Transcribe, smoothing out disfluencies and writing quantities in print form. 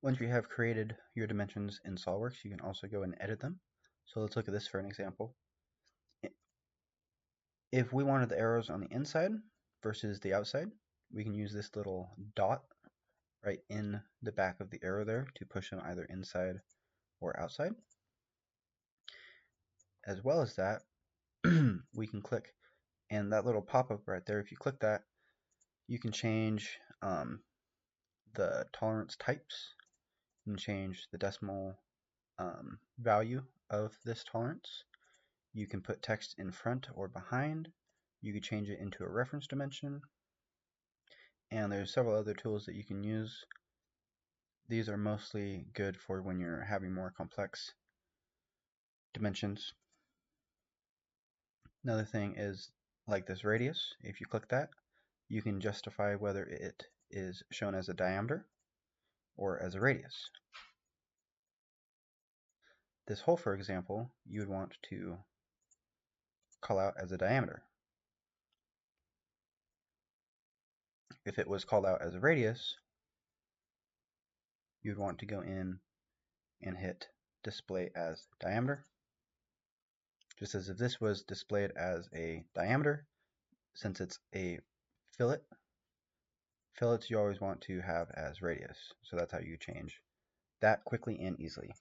Once you have created your dimensions in SolidWorks, you can also go and edit them. So let's look at this for an example. If we wanted the arrows on the inside versus the outside, we can use this little dot right in the back of the arrow there to push them either inside or outside. As well as that, we can click, and that little pop-up right there, if you click that, you can change the tolerance types. You can change the decimal value of this tolerance. You can put text in front or behind. You can change it into a reference dimension. And there's several other tools that you can use. These are mostly good for when you're having more complex dimensions. Another thing is like this radius. If you click that, you can justify whether it is shown as a diameter or as a radius. This hole, for example, you would want to call out as a diameter. If it was called out as a radius, you'd want to go in and hit display as diameter. Just as if this was displayed as a diameter, since it's a fillet, fillets you always want to have as radius. So that's how you change that quickly and easily.